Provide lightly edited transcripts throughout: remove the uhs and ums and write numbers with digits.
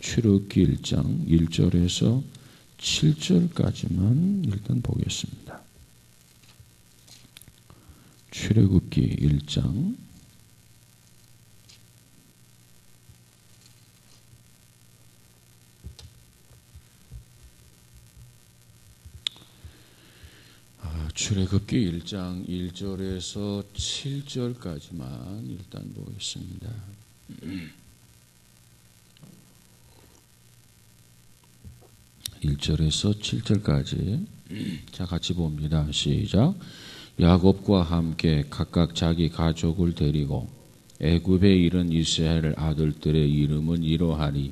출애굽기 1장 1절에서 7절까지만 일단 보겠습니다. 출애굽기 1장 1절에서 7절까지만 일단 보겠습니다. 1절에서 7절까지 자 같이 봅니다. 시작. 야곱과 함께 각각 자기 가족을 데리고 애굽에 이른 이스라엘 아들들의 이름은 이러하니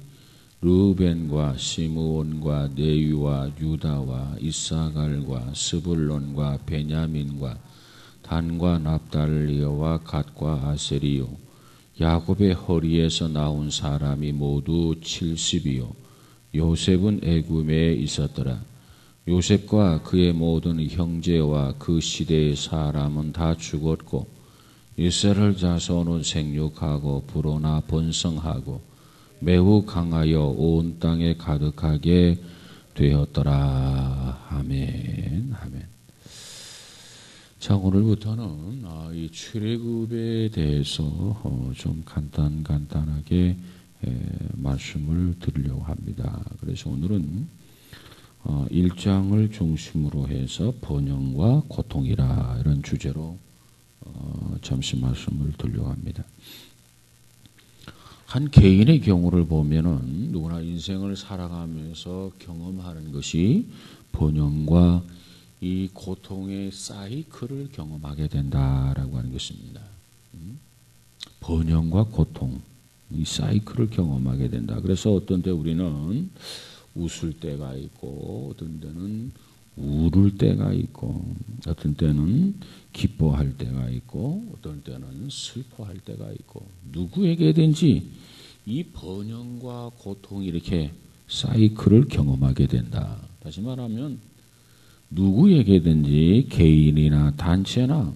르우벤과 시므온과 레위와 유다와 이사갈과 스불론과 베냐민과 단과 납달리와 갓과 아세리요 야곱의 허리에서 나온 사람이 모두 70이요 요셉은 애굽에 있었더라. 요셉과 그의 모든 형제와 그 시대의 사람은 다 죽었고 이스라엘 자손은 생육하고 불어나 번성하고 매우 강하여 온 땅에 가득하게 되었더라. 아멘. 아멘. 자, 오늘부터는 이 출애굽에 대해서 좀 간단하게 말씀을 드리려고 합니다. 그래서 오늘은 1장을 중심으로 해서 번영과 고통이라 이런 주제로 잠시 말씀을 드리려고 합니다. 한 개인의 경우를 보면은 누구나 인생을 살아가면서 경험하는 것이 번영과 이 고통의 사이클을 경험하게 된다라고 하는 것입니다. 번영과 고통, 이 사이클을 경험하게 된다. 그래서 어떤 때 우리는 웃을 때가 있고 어떤 때는 울을 때가 있고 어떤 때는 기뻐할 때가 있고 어떤 때는 슬퍼할 때가 있고 누구에게든지 이 번영과 고통이 이렇게 사이클을 경험하게 된다. 다시 말하면 누구에게든지 개인이나 단체나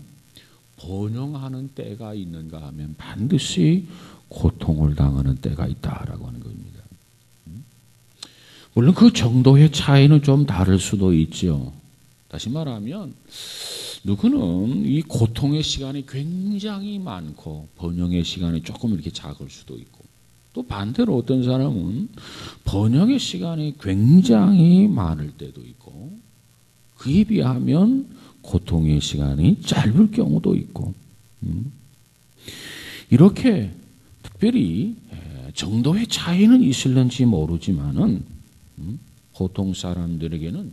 번영하는 때가 있는가 하면 반드시 고통을 당하는 때가 있다라고 하는 겁니다. 물론 그 정도의 차이는 좀 다를 수도 있죠. 다시 말하면 누구는 이 고통의 시간이 굉장히 많고 번영의 시간이 조금 이렇게 작을 수도 있고 또 반대로 어떤 사람은 번영의 시간이 굉장히 많을 때도 있고 그에 비하면 고통의 시간이 짧을 경우도 있고 이렇게 특별히 정도의 차이는 있을는지 모르지만은 보통 사람들에게는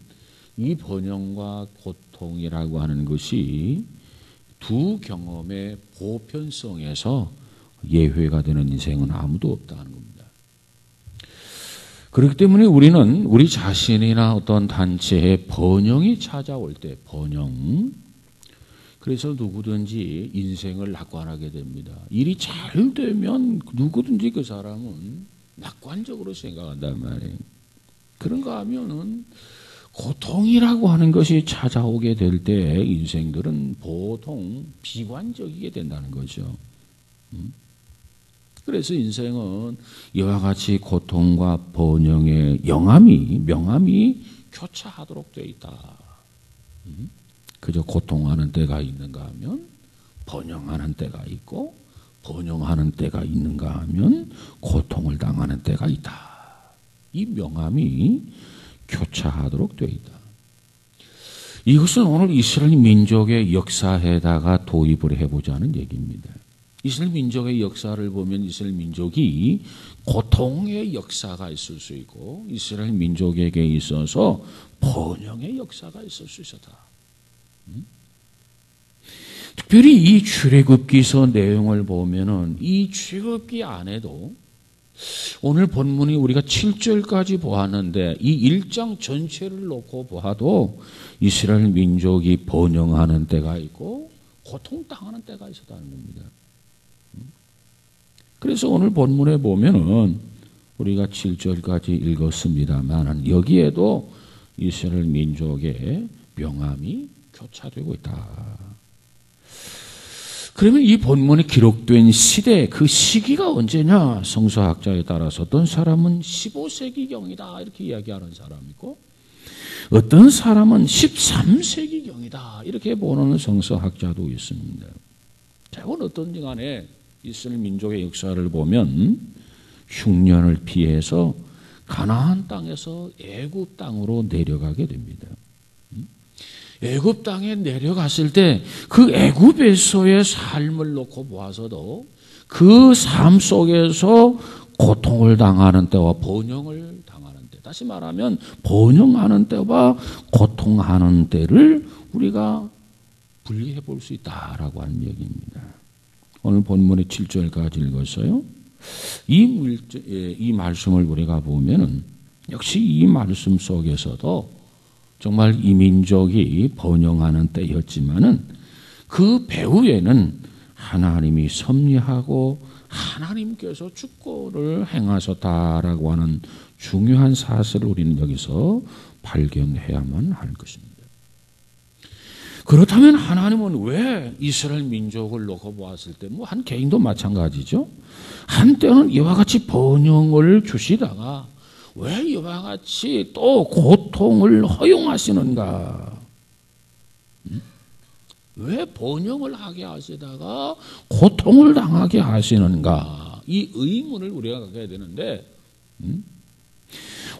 이 번영과 고통이라고 하는 것이 두 경험의 보편성에서 예외가 되는 인생은 아무도 없다는 겁니다. 그렇기 때문에 우리는 우리 자신이나 어떤 단체에 번영이 찾아올 때 번영 그래서 누구든지 인생을 낙관하게 됩니다. 일이 잘 되면 누구든지 그 사람은 낙관적으로 생각한단 말이에요. 그런가 하면은 고통이라고 하는 것이 찾아오게 될 때 인생들은 보통 비관적이게 된다는 거죠. 그래서 인생은 이와 같이 고통과 번영의 명암이 교차하도록 되어 있다. 그저 고통하는 때가 있는가 하면 번영하는 때가 있고 번영하는 때가 있는가 하면 고통을 당하는 때가 있다. 이 명암이 교차하도록 되어 있다. 이것은 오늘 이스라엘 민족의 역사에다가 도입을 해보자는 얘기입니다. 이스라엘 민족의 역사를 보면 이스라엘 민족이 고통의 역사가 있을 수 있고 이스라엘 민족에게 있어서 번영의 역사가 있을 수 있었다. 특별히 이 출애굽기서 내용을 보면은 이 출애굽기 안에도 오늘 본문이 우리가 7절까지 보았는데 이 1장 전체를 놓고 보아도 이스라엘 민족이 번영하는 때가 있고 고통당하는 때가 있었다는 겁니다. 그래서 오늘 본문에 보면은 우리가 7절까지 읽었습니다만 여기에도 이스라엘 민족의 명암이 교차되고 있다. 그러면 이 본문에 기록된 시대, 그 시기가 언제냐? 성서학자에 따라서 어떤 사람은 15세기경이다 이렇게 이야기하는 사람이 있고, 어떤 사람은 13세기경이다 이렇게 보는 성서학자도 있습니다. 자, 이건 어떤지 간에 이스라엘 민족의 역사를 보면 흉년을 피해서 가나안 땅에서 애굽 땅으로 내려가게 됩니다. 애굽 땅에 내려갔을 때 그 애굽에서의 삶을 놓고 보아서도 그 삶 속에서 고통을 당하는 때와 번영을 당하는 때, 다시 말하면 번영하는 때와 고통하는 때를 우리가 분리해 볼 수 있다라고 하는 얘기입니다. 오늘 본문의 7절까지 읽었어요. 이 말씀을 우리가 보면은 역시 이 말씀 속에서도 정말 이 민족이 번영하는 때였지만은 그 배후에는 하나님이 섭리하고 하나님께서 주권을 행하셨다라고 하는 중요한 사실을 우리는 여기서 발견해야만 할 것입니다. 그렇다면 하나님은 왜 이스라엘 민족을 놓고 보았을 때 뭐 한 개인도 마찬가지죠. 한때는 이와 같이 번영을 주시다가 왜 이와 같이 또 고통을 허용하시는가? 왜 번영을 하게 하시다가 고통을 당하게 하시는가? 이 의문을 우리가 갖게 되는데,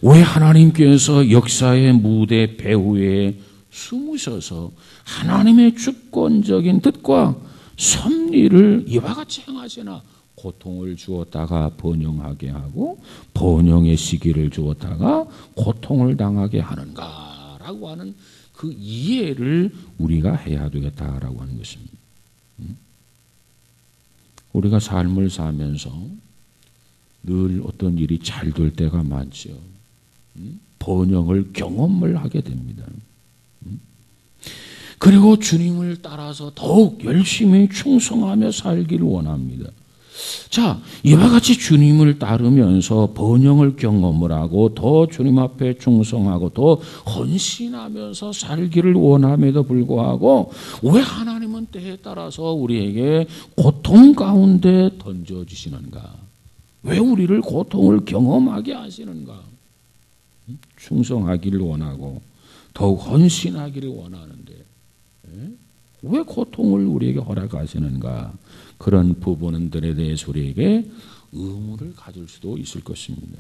왜 하나님께서 역사의 무대 배후에 숨으셔서 하나님의 주권적인 뜻과 섭리를 이와 같이 행하시나? 고통을 주었다가 번영하게 하고 번영의 시기를 주었다가 고통을 당하게 하는가라고 하는 그 이해를 우리가 해야 되겠다라고 하는 것입니다. 우리가 삶을 살면서 늘 어떤 일이 잘 될 때가 많죠. 번영을 경험을 하게 됩니다. 그리고 주님을 따라서 더욱 열심히 충성하며 살기를 원합니다. 자, 이와 같이 주님을 따르면서 번영을 경험을 하고 더 주님 앞에 충성하고 더 헌신하면서 살기를 원함에도 불구하고 왜 하나님은 때에 따라서 우리에게 고통 가운데 던져주시는가? 왜 우리를 고통을 경험하게 하시는가? 충성하기를 원하고 더욱 헌신하기를 원하는데 왜 고통을 우리에게 허락하시는가? 그런 부분들에 대해서 우리에게 의문을 가질 수도 있을 것입니다.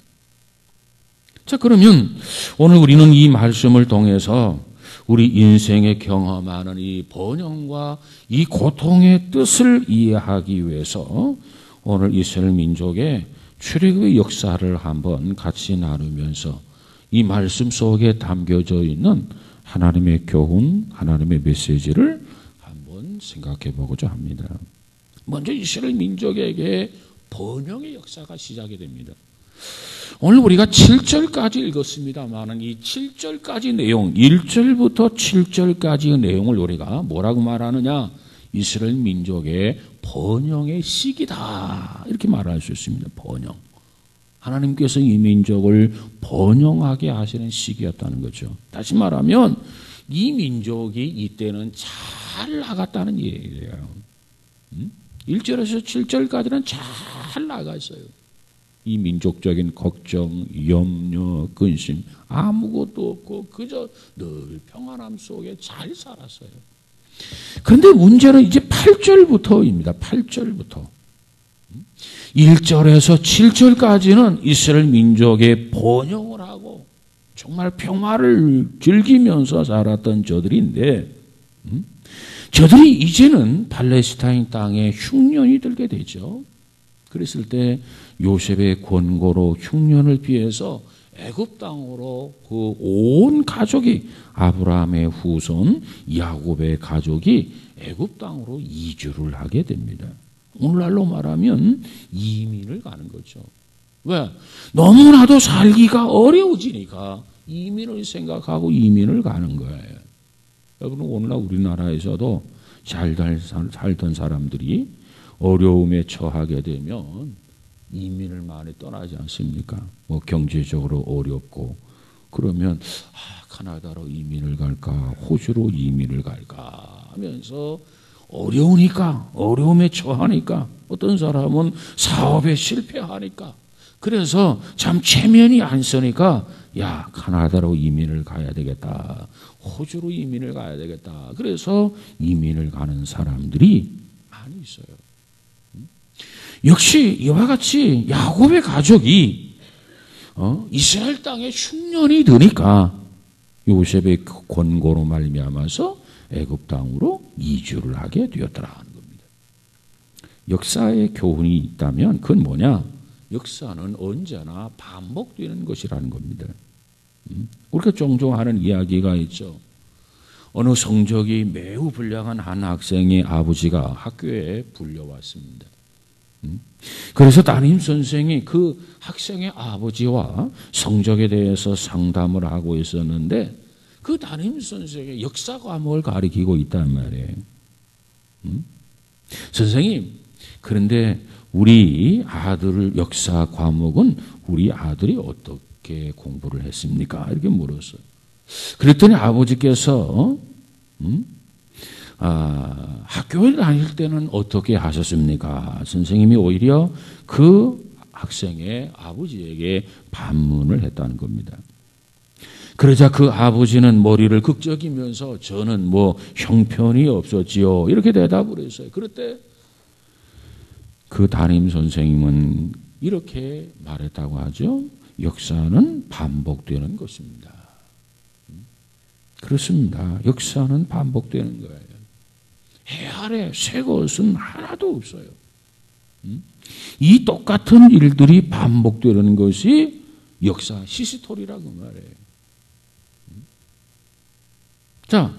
자, 그러면 오늘 우리는 이 말씀을 통해서 우리 인생에 경험하는 이 번영과 이 고통의 뜻을 이해하기 위해서 오늘 이스라엘 민족의 출애굽의 역사를 한번 같이 나누면서 이 말씀 속에 담겨져 있는 하나님의 교훈, 하나님의 메시지를 한번 생각해 보고자 합니다. 먼저 이스라엘 민족에게 번영의 역사가 시작이 됩니다. 오늘 우리가 7절까지 읽었습니다만 이 7절까지 내용, 1절부터 7절까지의 내용을 우리가 뭐라고 말하느냐? 이스라엘 민족의 번영의 시기다 이렇게 말할 수 있습니다. 번영. 하나님께서 이 민족을 번영하게 하시는 시기였다는 거죠. 다시 말하면 이 민족이 이때는 잘 나갔다는 얘기예요. 1절에서 7절까지는 잘 나갔어요. 이 민족적인 걱정, 염려, 근심 아무것도 없고 그저 늘 평안함 속에 잘 살았어요. 그런데 문제는 이제 8절부터입니다. 8절부터. 1절에서 7절까지는 이스라엘 민족의 번영을 하고 정말 평화를 즐기면서 살았던 저들인데 저들이 이제는 팔레스타인 땅에 흉년이 들게 되죠. 그랬을 때 요셉의 권고로 흉년을 피해서 애굽 땅으로 그 온 가족이 아브라함의 후손 야곱의 가족이 애굽 땅으로 이주를 하게 됩니다. 오늘날로 말하면 이민을 가는 거죠. 왜? 너무나도 살기가 어려워지니까 이민을 생각하고 이민을 가는 거예요. 여러분 오늘날 우리나라에서도 잘 살던 사람들이 어려움에 처하게 되면 이민을 많이 떠나지 않습니까? 뭐 경제적으로 어렵고 그러면 카나다로 이민을 갈까 호주로 이민을 갈까 하면서 어려우니까, 어려움에 처하니까, 어떤 사람은 사업에 실패하니까, 그래서 참 체면이 안 서니까 야, 카나다로 이민을 가야 되겠다. 호주로 이민을 가야 되겠다. 그래서 이민을 가는 사람들이 많이 있어요. 역시 이와 같이 야곱의 가족이 이스라엘 땅에 흉년이 드니까 요셉의 권고로 말미암아서 애굽 땅으로 이주를 하게 되었더라 하는 겁니다. 역사의 교훈이 있다면 그건 뭐냐? 역사는 언제나 반복되는 것이라는 겁니다. 우리가 종종 하는 이야기가 있죠. 어느 성적이 매우 불량한 한 학생의 아버지가 학교에 불려왔습니다. 그래서 담임 선생이 그 학생의 아버지와 성적에 대해서 상담을 하고 있었는데 그 담임 선생이 역사 과목을 가리키고 있단 말이에요. 선생님, 그런데 우리 아들 역사 과목은 우리 아들이 어떻게 공부를 했습니까? 이렇게 물었어요. 그랬더니 아버지께서 학교에 다닐 때는 어떻게 하셨습니까? 선생님이 오히려 그 학생의 아버지에게 반문을 했다는 겁니다. 그러자 그 아버지는 머리를 극적이면서 저는 뭐 형편이 없었지요. 이렇게 대답을 했어요. 그럴 때 그 담임 선생님은 이렇게 말했다고 하죠. 역사는 반복되는 것입니다. 그렇습니다. 역사는 반복되는 거예요. 해 아래 새 것은 하나도 없어요. 이 똑같은 일들이 반복되는 것이 역사, 히스토리라고 말해요. 자,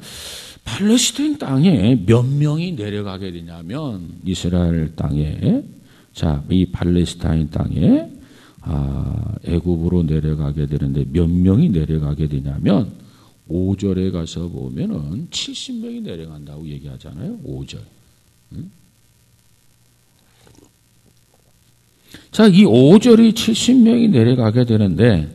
팔레스타인 땅에 몇 명이 내려가게 되냐면 이스라엘 땅에 자, 이 팔레스타인 땅에 애굽으로 내려가게 되는데 몇 명이 내려가게 되냐면 5절에 가서 보면은 70명이 내려간다고 얘기하잖아요. 5절. 자, 이 5절이 70명이 내려가게 되는데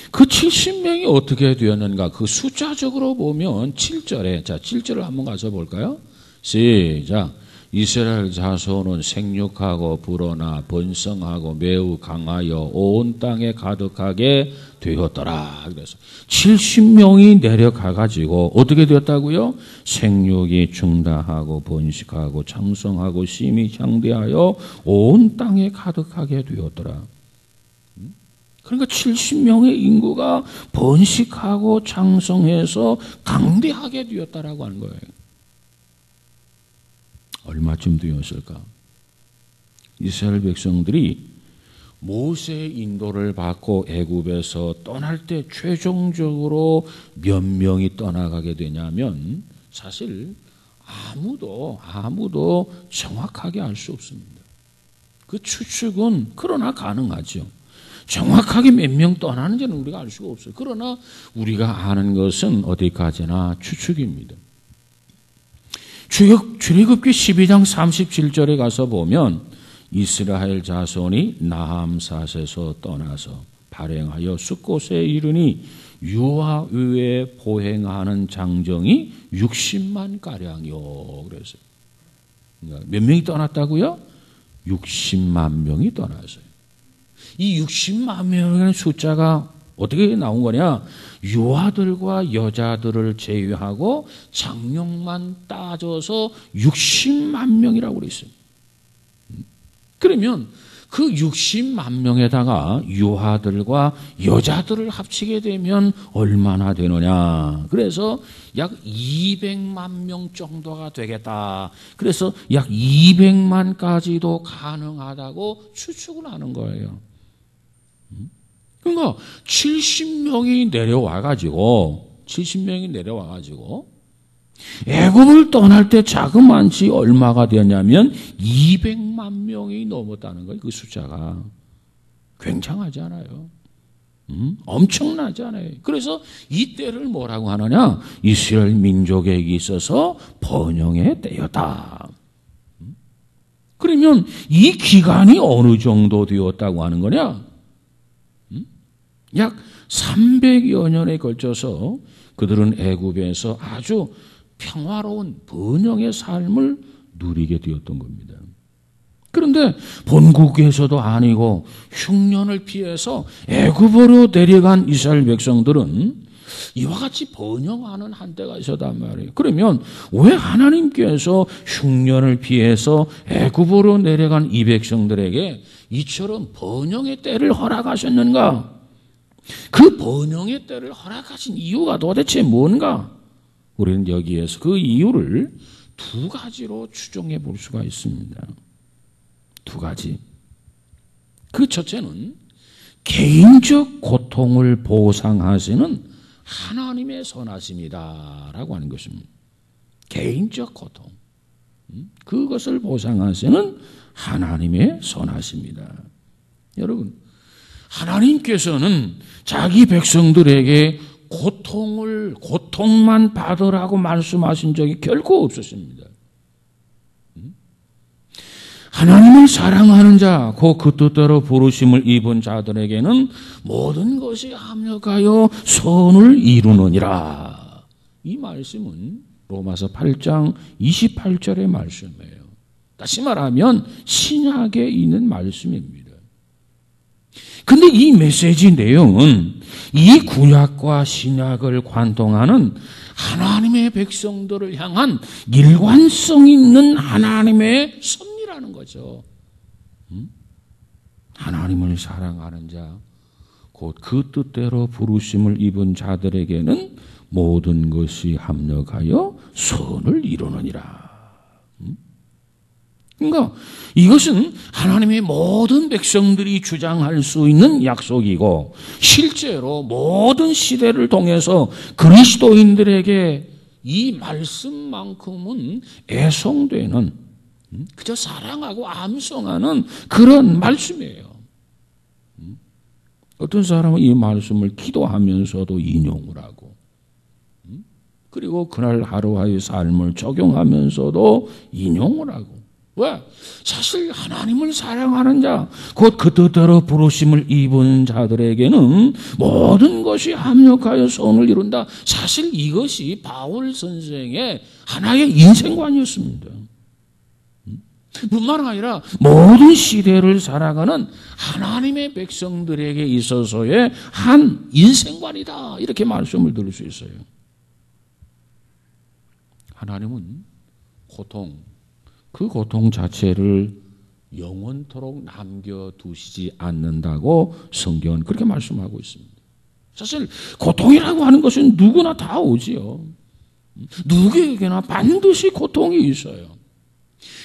그 70명이 어떻게 되었는가? 그 숫자적으로 보면 7절에 자, 7절을 한번 가서 볼까요? 시작. 이스라엘 자손은 생육하고 불어나 번성하고 매우 강하여 온 땅에 가득하게 되었더라. 그래서 70명이 내려가 가지고 어떻게 되었다고요? 생육이 증다하고 번식하고 창성하고 심히 장대하여 온 땅에 가득하게 되었더라. 그러니까 70명의 인구가 번식하고 창성해서 강대하게 되었다라고 하는 거예요. 얼마쯤 되었을까? 이스라엘 백성들이 모세의 인도를 받고 애굽에서 떠날 때 최종적으로 몇 명이 떠나가게 되냐면 사실 아무도 정확하게 알 수 없습니다. 그 추측은 그러나 가능하죠. 정확하게 몇 명 떠나는지는 우리가 알 수가 없어요. 그러나 우리가 아는 것은 어디까지나 추측입니다. 출애굽기 12장 37절에 가서 보면 이스라엘 자손이 나함삿에서 떠나서 발행하여 숫곳에 이르니 유아 위에 보행하는 장정이 60만 가량이요. 그래서 몇 명이 떠났다고요? 60만 명이 떠났어요. 이 60만 명의 숫자가 어떻게 나온 거냐? 유아들과 여자들을 제외하고 장령만 따져서 60만 명이라고 그랬어요. 그러면 그 60만 명에다가 유아들과 여자들을 합치게 되면 얼마나 되느냐? 그래서 약 200만 명 정도가 되겠다. 그래서 약 200만까지도 가능하다고 추측을 하는 거예요. 그러니까 70명이 내려와가지고 애굽을 떠날 때 자그만치 얼마가 되었냐면 200만 명이 넘었다는 거예요. 그 숫자가 굉장하잖아요. 엄청나잖아요. 그래서 이때를 뭐라고 하느냐? 이스라엘 민족에게 있어서 번영의 때였다. 그러면 이 기간이 어느 정도 되었다고 하는 거냐? 약 300여 년에 걸쳐서 그들은 애굽에서 아주 평화로운 번영의 삶을 누리게 되었던 겁니다. 그런데 본국에서도 아니고 흉년을 피해서 애굽으로 내려간 이스라엘 백성들은 이와 같이 번영하는 한때가 있었단 말이에요. 그러면 왜 하나님께서 흉년을 피해서 애굽으로 내려간 이 백성들에게 이처럼 번영의 때를 허락하셨는가? 그 번영의 때를 허락하신 이유가 도대체 뭔가? 우리는 여기에서 그 이유를 두 가지로 추정해 볼 수가 있습니다. 두 가지. 그 첫째는 개인적 고통을 보상하시는 하나님의 선하심이다라고 하는 것입니다. 개인적 고통. 그것을 보상하시는 하나님의 선하심이다. 여러분, 하나님께서는 자기 백성들에게 고통만 받으라고 말씀하신 적이 결코 없으십니다. 하나님을 사랑하는 자, 그 뜻대로 부르심을 입은 자들에게는 모든 것이 합력하여 선을 이루느니라. 이 말씀은 로마서 8장 28절의 말씀이에요. 다시 말하면 신약에 있는 말씀입니다. 근데 이 메시지 내용은 이 구약과 신약을 관통하는 하나님의 백성들을 향한 일관성 있는 하나님의 섭리라는 거죠. 하나님을 사랑하는 자, 곧 그 뜻대로 부르심을 입은 자들에게는 모든 것이 합력하여 선을 이루느니라. 그러니까 이것은 하나님의 모든 백성들이 주장할 수 있는 약속이고 실제로 모든 시대를 통해서 그리스도인들에게 이 말씀만큼은 애송되는, 그저 사랑하고 암송하는 그런 말씀이에요. 어떤 사람은 이 말씀을 기도하면서도 인용을 하고, 그리고 그날 하루하루의 삶을 적용하면서도 인용을 하고. 왜? 사실 하나님을 사랑하는 자, 곧 그 뜻대로 부르심을 입은 자들에게는 모든 것이 합력하여 선을 이룬다. 사실 이것이 바울 선생의 하나의 인생관이었습니다. 뿐만 아니라 모든 시대를 살아가는 하나님의 백성들에게 있어서의 한 인생관이다. 이렇게 말씀을 드릴 수 있어요. 하나님은 그 고통 자체를 영원토록 남겨두시지 않는다고 성경은 그렇게 말씀하고 있습니다. 사실 고통이라고 하는 것은 누구나 다 오지요. 누구에게나 반드시 고통이 있어요.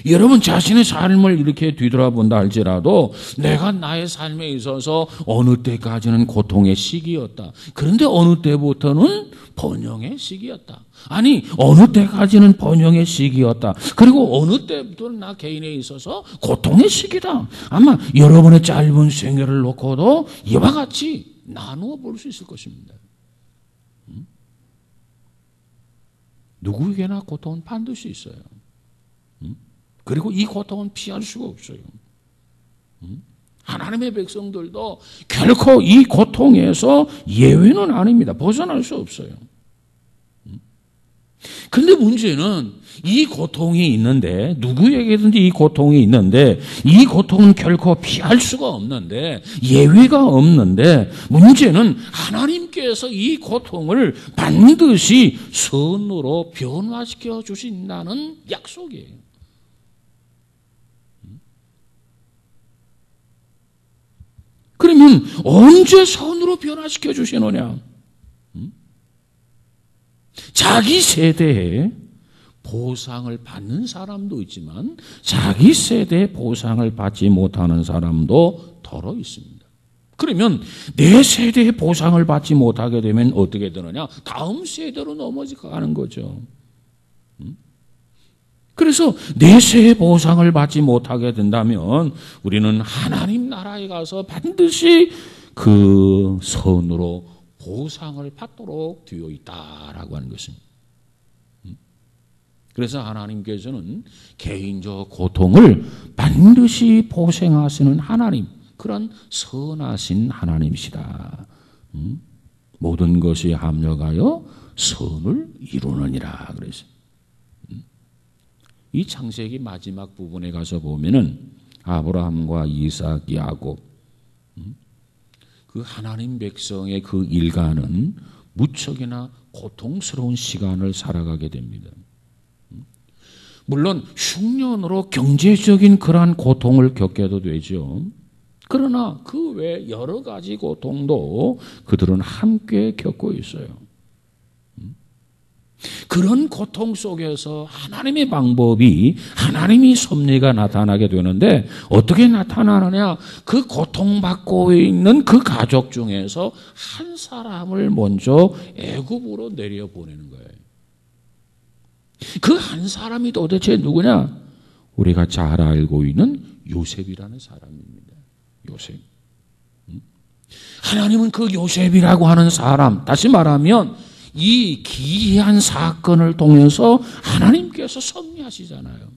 여러분 자신의 삶을 이렇게 뒤돌아본다 할지라도 내가 나의 삶에 있어서 어느 때까지는 고통의 시기였다. 그런데 어느 때부터는 번영의 시기였다. 아니 어느 때까지는 번영의 시기였다. 그리고 어느 때부터는 나 개인에 있어서 고통의 시기다. 아마 여러분의 짧은 생애를 놓고도 이와 같이 나누어 볼 수 있을 것입니다. 누구에게나 고통은 반드시 있어요. 그리고 이 고통은 피할 수가 없어요. 하나님의 백성들도 결코 이 고통에서 예외는 아닙니다. 벗어날 수 없어요. 그런데 문제는 이 고통이 있는데, 누구에게든지 이 고통이 있는데, 이 고통은 결코 피할 수가 없는데, 예외가 없는데, 문제는 하나님께서 이 고통을 반드시 선으로 변화시켜 주신다는 약속이에요. 그러면 언제 선으로 변화시켜 주시느냐? 자기 세대에 보상을 받는 사람도 있지만 자기 세대에 보상을 받지 못하는 사람도 더러 있습니다. 그러면 내 세대에 보상을 받지 못하게 되면 어떻게 되느냐? 다음 세대로 넘어가는 거죠. 그래서 내 세의 보상을 받지 못하게 된다면 우리는 하나님 나라에 가서 반드시 그 선으로 보상을 받도록 되어 있다라고 하는 것입니다. 그래서 하나님께서는 개인적 고통을 반드시 보생하시는 하나님, 그런 선하신 하나님이시다. 모든 것이 합력하여 선을 이루느니라 그랬어요. 이 창세기 마지막 부분에 가서 보면은 아브라함과 이삭, 야곱, 그 하나님 백성의 그 일가는 무척이나 고통스러운 시간을 살아가게 됩니다. 물론 흉년으로 경제적인 그러한 고통을 겪게도 되죠. 그러나 그 외 여러 가지 고통도 그들은 함께 겪고 있어요. 그런 고통 속에서 하나님의 방법이, 하나님의 섭리가 나타나게 되는데 어떻게 나타나느냐? 그 고통받고 있는 그 가족 중에서 한 사람을 먼저 애굽으로 내려보내는 거예요. 그 한 사람이 도대체 누구냐? 우리가 잘 알고 있는 요셉이라는 사람입니다. 요셉. 하나님은 그 요셉이라고 하는 사람, 다시 말하면 이 기이한 사건을 통해서 하나님께서 섭리하시잖아요.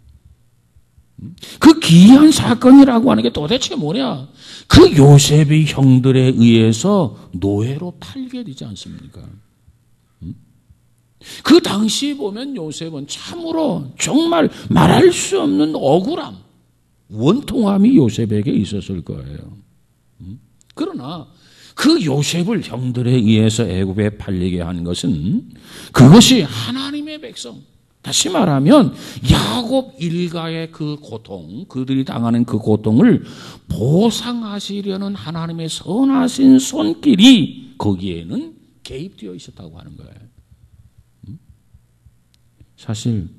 그 기이한 사건이라고 하는 게 도대체 뭐냐? 그 요셉의 형들에 의해서 노예로 팔게 되지 않습니까? 그 당시 보면 요셉은 참으로 정말 말할 수 없는 억울함, 원통함이 요셉에게 있었을 거예요. 그러나 그 요셉을 형들에 의해서 애굽에 팔리게 한 것은 그것이 하나님의 백성, 다시 말하면 야곱 일가의 그 고통, 그들이 당하는 그 고통을 보상하시려는 하나님의 선하신 손길이 거기에는 개입되어 있었다고 하는 거예요. 사실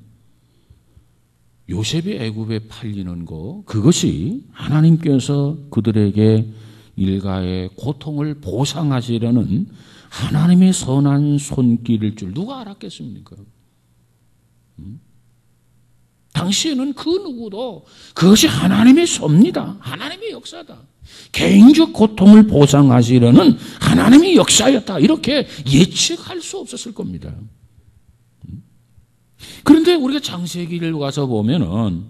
요셉이 애굽에 팔리는 거, 그것이 하나님께서 그들에게 일가의 고통을 보상하시려는 하나님의 선한 손길일 줄 누가 알았겠습니까? 당시에는 그 누구도 그것이 하나님의 섭리다, 하나님의 역사다, 개인적 고통을 보상하시려는 하나님의 역사였다, 이렇게 예측할 수 없었을 겁니다. 그런데 우리가 창세기를 가서 보면은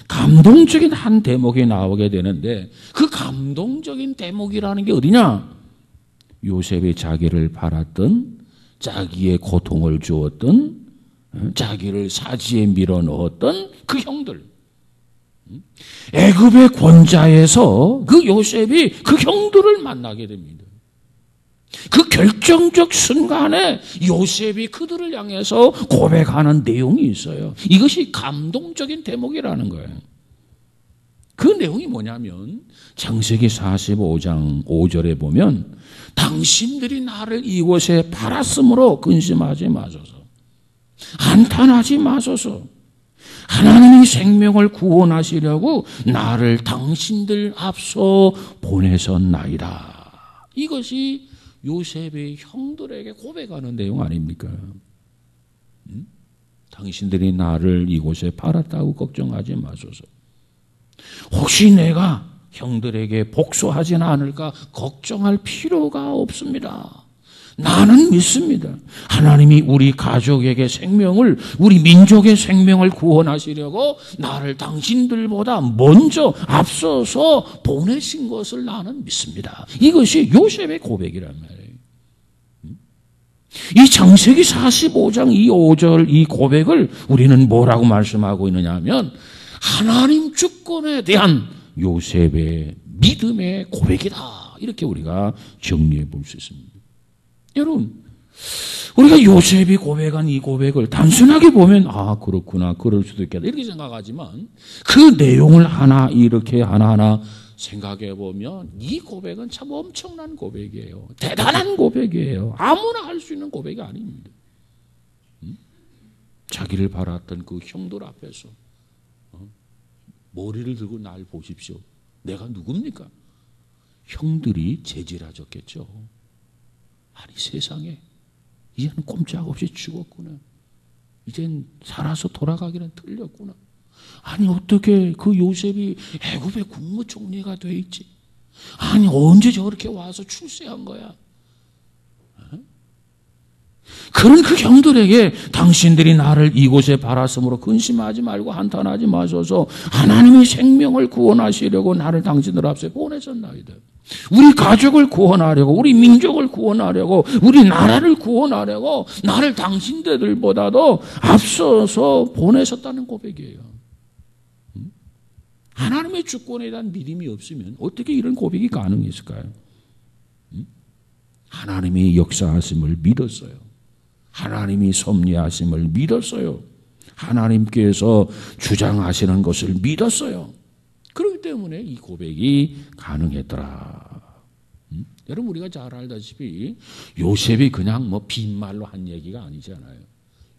감동적인 한 대목이 나오게 되는데, 그 감동적인 대목이라는 게 어디냐? 요셉이 자기를 팔았던, 자기의 고통을 주었던, 자기를 사지에 밀어넣었던 그 형들, 애굽의 권자에서 그 요셉이 그 형들을 만나게 됩니다. 그 결정적 순간에 요셉이 그들을 향해서 고백하는 내용이 있어요. 이것이 감동적인 대목이라는 거예요. 그 내용이 뭐냐면 창세기 45장 5절에 보면 당신들이 나를 이곳에 팔았으므로 근심하지 마소서, 한탄하지 마소서, 하나님이 생명을 구원하시려고 나를 당신들 앞서 보내셨나이다. 이것이 요셉의 형들에게 고백하는 내용 아닙니까? 당신들이 나를 이곳에 팔았다고 걱정하지 마소서. 혹시 내가 형들에게 복수하지는 않을까 걱정할 필요가 없습니다. 나는 믿습니다. 하나님이 우리 가족에게 생명을, 우리 민족의 생명을 구원하시려고 나를 당신들보다 먼저 앞서서 보내신 것을 나는 믿습니다. 이것이 요셉의 고백이란 말이에요. 이 창세기 45장 이 5절 이 고백을 우리는 뭐라고 말씀하고 있느냐 하면 하나님 주권에 대한 요셉의 믿음의 고백이다, 이렇게 우리가 정리해 볼 수 있습니다. 여러분, 우리가 요셉이 고백한 이 고백을 단순하게 보면 아 그렇구나, 그럴 수도 있겠다 이렇게 생각하지만 그 내용을 이렇게 하나하나 생각해 보면 이 고백은 참 엄청난 고백이에요. 대단한 고백이에요. 아무나 할 수 있는 고백이 아닙니다. 자기를 바랐던 그 형들 앞에서 머리를 들고 날 보십시오. 내가 누굽니까? 형들이 재질하셨겠죠. 아니 세상에 이제는 꼼짝없이 죽었구나, 이젠 살아서 돌아가기는 틀렸구나, 아니 어떻게 그 요셉이 애굽의 국무총리가 돼 있지, 아니 언제 저렇게 와서 출세한 거야. 그런 그 형들에게 당신들이 나를 이곳에 팔았으므로 근심하지 말고 한탄하지 마소서, 하나님이 생명을 구원하시려고 나를 당신들 앞에 보내셨나이다. 우리 가족을 구원하려고, 우리 민족을 구원하려고, 우리 나라를 구원하려고 나를 당신들보다도 앞서서 보내셨다는 고백이에요. 하나님의 주권에 대한 믿음이 없으면 어떻게 이런 고백이 가능했을까요? 하나님이 역사하심을 믿었어요. 하나님이 섭리하심을 믿었어요. 하나님께서 주장하시는 것을 믿었어요. 그렇기 때문에 이 고백이 가능했더라. 여러분, 우리가 잘 알다시피 요셉이 그냥 뭐 빈말로 한 얘기가 아니잖아요.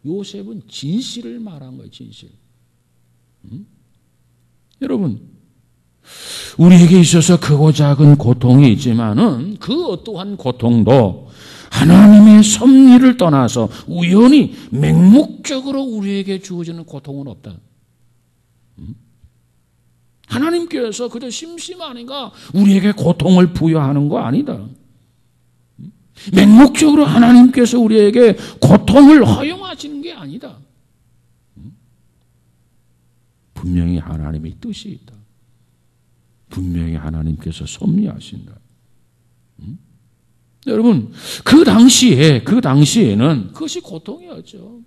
요셉은 진실을 말한 거예요. 진실. 여러분, 우리에게 있어서 크고 작은 고통이 있지만은 그 어떠한 고통도 하나님의 섭리를 떠나서 우연히 맹목적으로 우리에게 주어지는 고통은 없다. 하나님께서 그저 심심하니까 우리에게 고통을 부여하는 거 아니다. 맹목적으로 하나님께서 우리에게 고통을 허용하시는 게 아니다. 분명히 하나님의 뜻이 있다. 분명히 하나님께서 섭리하신다. 여러분, 그 당시에는 그것이 고통이었죠.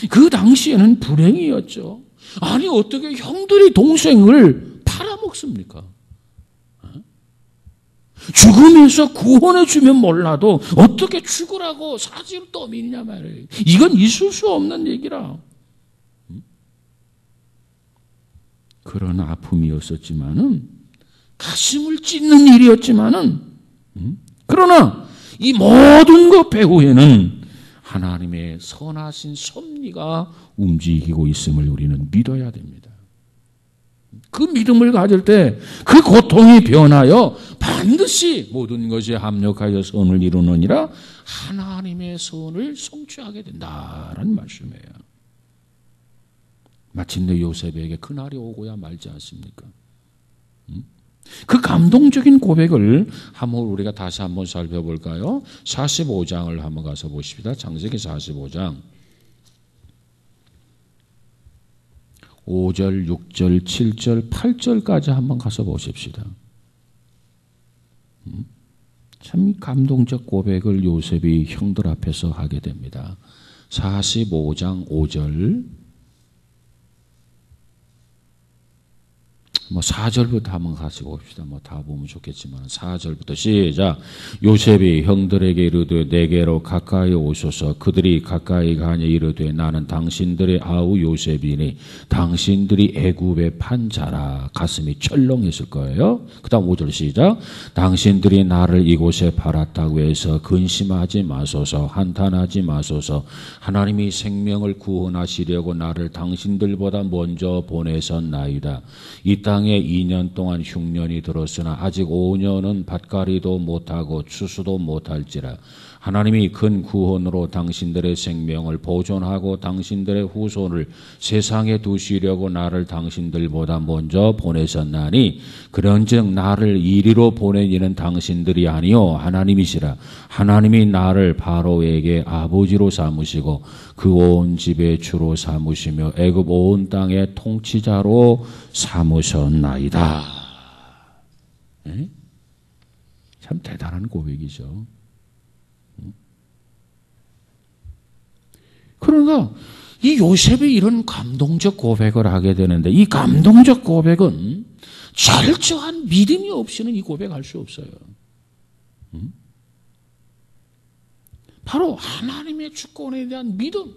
그 당시에는 불행이었죠. 아니, 어떻게 형들이 동생을 팔아먹습니까? 죽으면서 구원해 주면 몰라도 어떻게 죽으라고 사지로 떠미냐 말이에요. 이건 있을 수 없는 얘기라. 그런 아픔이었었지만은, 가슴을 찢는 일이었지만은, 그러나 이 모든 것 배후에는 하나님의 선하신 섭리가 움직이고 있음을 우리는 믿어야 됩니다. 그 믿음을 가질 때 그 고통이 변하여 반드시 모든 것이 합력하여 선을 이루느니라 하나님의 선을 성취하게 된다라는 말씀이에요. 마침내 요셉에게 그날이 오고야 말지 않습니까? 그 감동적인 고백을 한번 우리가 다시 한번 살펴볼까요? 45장을 한번 가서 보십시다. 창세기 45장 5절, 6절, 7절, 8절까지 한번 가서 보십시다. 참 감동적 고백을 요셉이 형들 앞에서 하게 됩니다. 45장 5절, 4절부터 한번 가시고 봅시다. 다 보면 좋겠지만 4절부터 시작. 요셉이 형들에게 이르되 내게로 가까이 오소서. 그들이 가까이 가니 이르되 나는 당신들의 아우 요셉이니 당신들이 애굽에 판 자라. 가슴이 철렁했을 거예요. 그 다음 5절 시작. 당신들이 나를 이곳에 팔았다고 해서 근심하지 마소서. 한탄하지 마소서. 하나님이 생명을 구원하시려고 나를 당신들보다 먼저 보내셨나이다. 이 땅에 2년 동안 흉년이 들었으나 아직 5년은 밭갈이도 못하고 추수도 못할지라. 하나님이 큰 구원으로 당신들의 생명을 보존하고 당신들의 후손을 세상에 두시려고 나를 당신들보다 먼저 보내셨나니 그런즉 나를 이리로 보낸 이는 당신들이 아니요 하나님이시라. 하나님이 나를 바로에게 아버지로 삼으시고 그 온 집의 주로 삼으시며 애굽 온 땅의 통치자로 삼으셨나이다. 네? 참 대단한 고백이죠. 그러니까 이 요셉이 이런 감동적 고백을 하게 되는데 이 감동적 고백은 철저한 믿음이 없이는 이 고백할 수 없어요. 바로 하나님의 주권에 대한 믿음,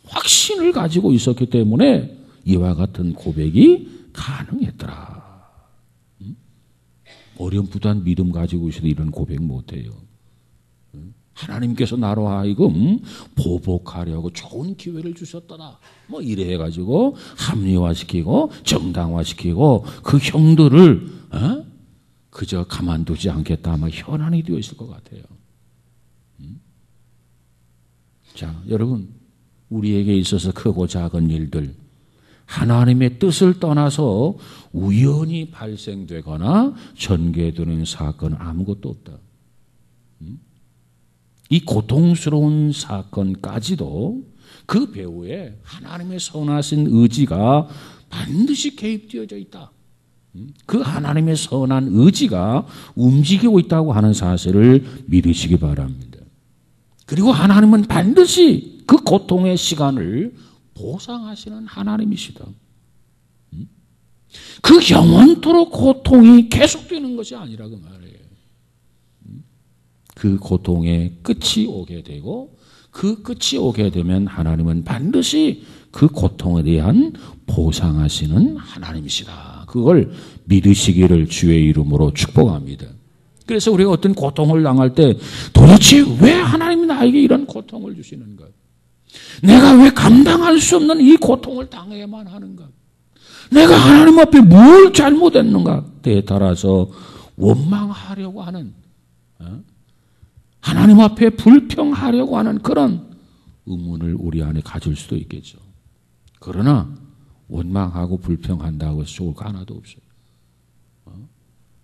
확신을 가지고 있었기 때문에 이와 같은 고백이 가능했더라. 어렴풋한 믿음 가지고 있어도 이런 고백 못해요. 하나님께서 나로 하여금 보복하려고 좋은 기회를 주셨더라. 이래 해가지고 합리화시키고 정당화시키고 그 형들을 그저 가만두지 않겠다 아마 현안이 되어 있을 것 같아요. 자, 여러분, 우리에게 있어서 크고 작은 일들, 하나님의 뜻을 떠나서 우연히 발생되거나 전개되는 사건 아무것도 없다. 이 고통스러운 사건까지도 그 배후에 하나님의 선하신 의지가 반드시 개입되어져 있다. 그 하나님의 선한 의지가 움직이고 있다고 하는 사실을 믿으시기 바랍니다. 그리고 하나님은 반드시 그 고통의 시간을 보상하시는 하나님이시다. 그 영원토록 고통이 계속되는 것이 아니라 그 말이에요. 그 고통의 끝이 오게 되고 그 끝이 오게 되면 하나님은 반드시 그 고통에 대한 보상하시는 하나님이시다. 그걸 믿으시기를 주의 이름으로 축복합니다. 그래서 우리가 어떤 고통을 당할 때 도대체 왜 하나님이 나에게 이런 고통을 주시는가? 내가 왜 감당할 수 없는 이 고통을 당해야만 하는가? 내가 하나님 앞에 뭘 잘못했는가에 따라서 원망하려고 하는, 하나님 앞에 불평하려고 하는 그런 의문을 우리 안에 가질 수도 있겠죠. 그러나 원망하고 불평한다고 해서 좋을 거 하나도 없어요.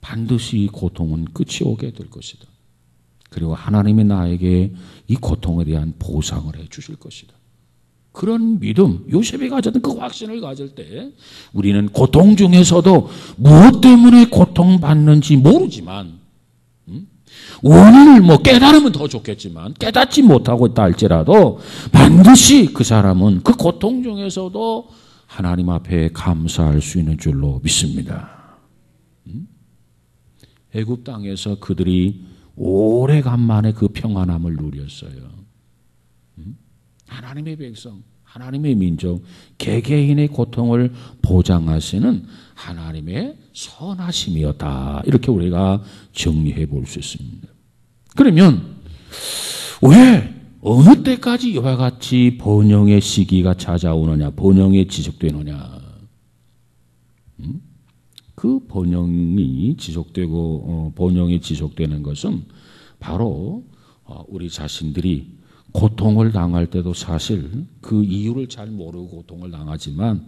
반드시 이 고통은 끝이 오게 될 것이다. 그리고 하나님이 나에게 이 고통에 대한 보상을 해 주실 것이다. 그런 믿음, 요셉이 가졌던 그 확신을 가질 때 우리는 고통 중에서도 무엇 때문에 고통받는지 모르지만 원인을 깨달으면 더 좋겠지만 깨닫지 못하고 있다 할지라도 반드시 그 사람은 그 고통 중에서도 하나님 앞에 감사할 수 있는 줄로 믿습니다. 애굽 땅에서 그들이 오래간만에 그 평안함을 누렸어요. 하나님의 백성, 하나님의 민족, 개개인의 고통을 보장하시는 하나님의 선하심이었다. 이렇게 우리가 정리해 볼 수 있습니다. 그러면 왜 어느 때까지 이와 같이 번영의 시기가 찾아오느냐, 번영이 지속되느냐? 그 번영이 지속되고 번영이 지속되는 것은 바로 우리 자신들이 고통을 당할 때도 사실 그 이유를 잘 모르고 고통을 당하지만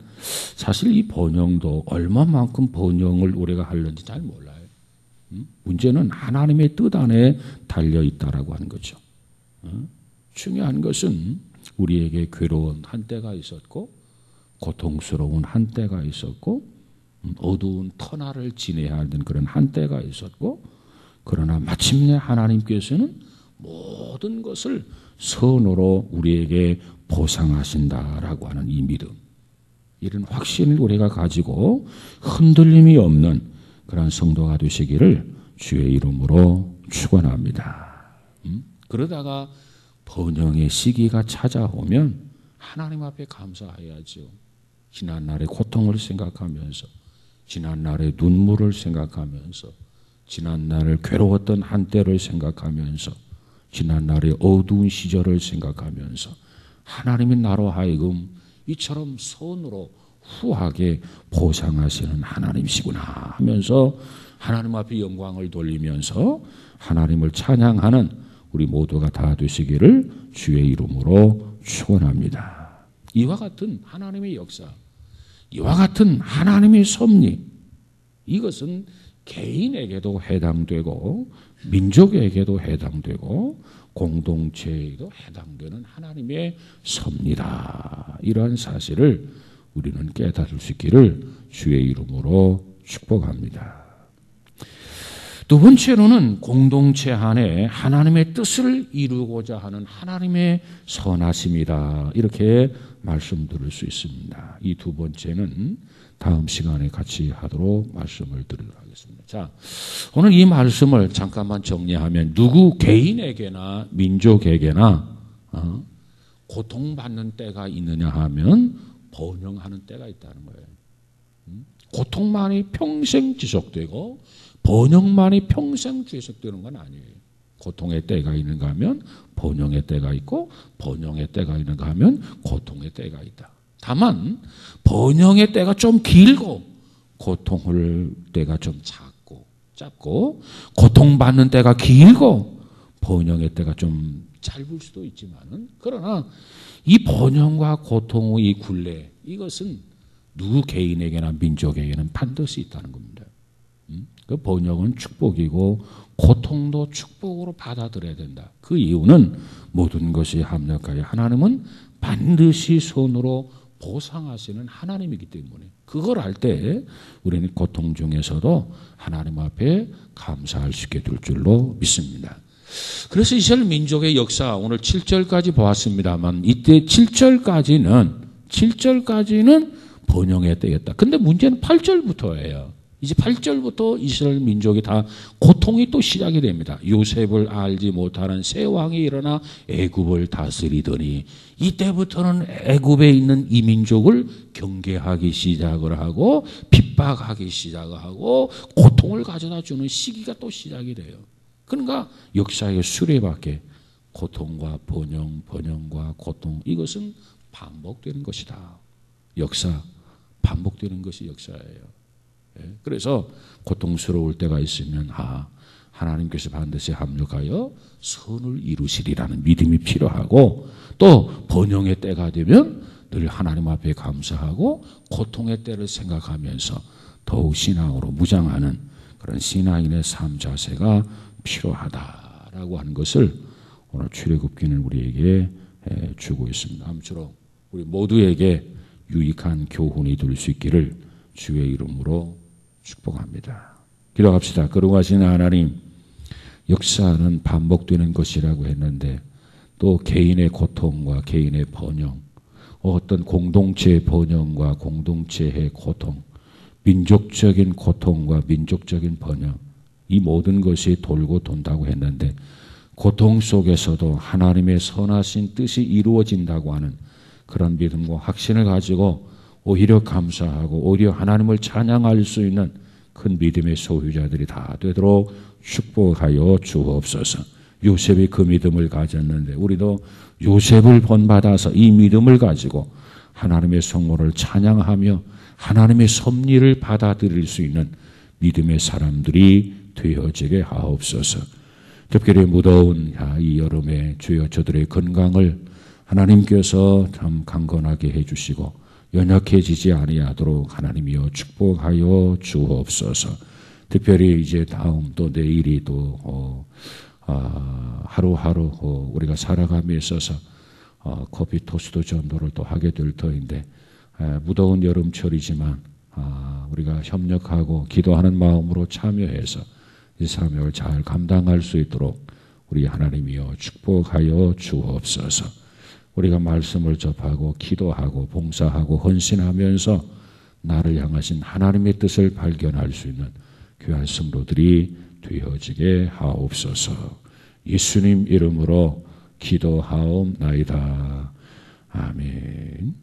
사실 이 번영도 얼마만큼 번영을 우리가 하는지 잘 몰라요. 문제는 하나님의 뜻 안에 달려 있다라고 하는 거죠. 중요한 것은 우리에게 괴로운 한때가 있었고 고통스러운 한때가 있었고 어두운 터널을 지내야 하는 그런 한때가 있었고 그러나 마침내 하나님께서는 모든 것을 선으로 우리에게 보상하신다라고 하는 이 믿음, 이런 확신을 우리가 가지고 흔들림이 없는 그런 성도가 되시기를 주의 이름으로 축원합니다. 그러다가 번영의 시기가 찾아오면 하나님 앞에 감사해야죠. 지난날의 고통을 생각하면서 지난날의 눈물을 생각하면서 지난날을 괴로웠던 한때를 생각하면서 지난날의 어두운 시절을 생각하면서 하나님이 나로 하여금 이처럼 선으로 후하게 보상하시는 하나님이시구나 하면서 하나님 앞에 영광을 돌리면서 하나님을 찬양하는 우리 모두가 다 되시기를 주의 이름으로 축원합니다. 이와 같은 하나님의 역사, 이와 같은 하나님의 섭리, 이것은 개인에게도 해당되고 민족에게도 해당되고 공동체에도 해당되는 하나님의 섭리다. 이러한 사실을 우리는 깨달을 수 있기를 주의 이름으로 축복합니다. 두 번째로는 공동체 안에 하나님의 뜻을 이루고자 하는 하나님의 선하심이다. 이렇게 말씀드릴 수 있습니다. 이 두 번째는 다음 시간에 같이 하도록 말씀을 드리도록 하겠습니다. 자, 오늘 이 말씀을 잠깐만 정리하면 누구 개인에게나 민족에게나 고통받는 때가 있느냐 하면 번영하는 때가 있다는 거예요. 고통만이 평생 지속되고 번영만이 평생 지속되는 건 아니에요. 고통의 때가 있는가 하면 번영의 때가 있고 번영의 때가 있는가 하면 고통의 때가 있다. 다만 번영의 때가 좀 길고 고통의 때가 좀 짧고 고통받는 때가 길고 번영의 때가 좀 짧을 수도 있지만은 그러나 이 번영과 고통의 이 굴레, 이것은 누구 개인에게나 민족에게는 반드시 있다는 겁니다. 그 번영은 축복이고 고통도 축복으로 받아들여야 된다. 그 이유는 모든 것이 합력하여 하나님은 반드시 손으로 보상하시는 하나님이기 때문에 그걸 알 때 우리는 고통 중에서도 하나님 앞에 감사할 수 있게 될 줄로 믿습니다. 그래서 이스라엘 민족의 역사 오늘 7절까지 보았습니다만 이때 7절까지는 번영의 때였다. 근데 문제는 8절부터예요. 이제 8절부터 이스라엘 민족이 다 고통이 또 시작이 됩니다. 요셉을 알지 못하는 새 왕이 일어나 애굽을 다스리더니 이때부터는 애굽에 있는 이 민족을 경계하기 시작을 하고 핍박하기 시작을 하고 고통을 가져다 주는 시기가 또 시작이 돼요. 그러니까 역사의 수레바퀴 고통과 번영, 번영과 고통 이것은 반복되는 것이다. 역사 반복되는 것이 역사예요. 그래서 고통스러울 때가 있으면 하나님께서 반드시 합력하여 선을 이루시리라는 믿음이 필요하고 또 번영의 때가 되면 늘 하나님 앞에 감사하고 고통의 때를 생각하면서 더욱 신앙으로 무장하는 그런 신앙인의 삶 자세가 필요하다라고 하는 것을 오늘 출애굽기는 우리에게 주고 있습니다. 아무쪼록 우리 모두에게 유익한 교훈이 될 수 있기를 주의 이름으로 축복합니다. 기도합시다. 거룩하신 하나님, 역사는 반복되는 것이라고 했는데 또 개인의 고통과 개인의 번영, 어떤 공동체의 번영과 공동체의 고통, 민족적인 고통과 민족적인 번영, 이 모든 것이 돌고 돈다고 했는데 고통 속에서도 하나님의 선하신 뜻이 이루어진다고 하는 그런 믿음과 확신을 가지고 오히려 감사하고 오히려 하나님을 찬양할 수 있는 큰 믿음의 소유자들이 다 되도록 축복하여 주옵소서. 요셉이 그 믿음을 가졌는데 우리도 요셉을 본받아서 이 믿음을 가지고 하나님의 성모를 찬양하며 하나님의 섭리를 받아들일 수 있는 믿음의 사람들이 되어지게 하옵소서. 특별히 무더운 이 여름에 주여 저들의 건강을 하나님께서 참 강건하게 해주시고 연약해지지 아니하도록 하나님이여 축복하여 주옵소서. 특별히 이제 다음 또 내일이 또 하루하루 우리가 살아감에 있어서 커피 토스트 전도를 또 하게 될 터인데 무더운 여름철이지만 우리가 협력하고 기도하는 마음으로 참여해서 이 사명을 잘 감당할 수 있도록 우리 하나님이여 축복하여 주옵소서. 우리가 말씀을 접하고 기도하고 봉사하고 헌신하면서 나를 향하신 하나님의 뜻을 발견할 수 있는 귀한 성도들이 되어지게 하옵소서. 예수님 이름으로 기도하옵나이다. 아멘.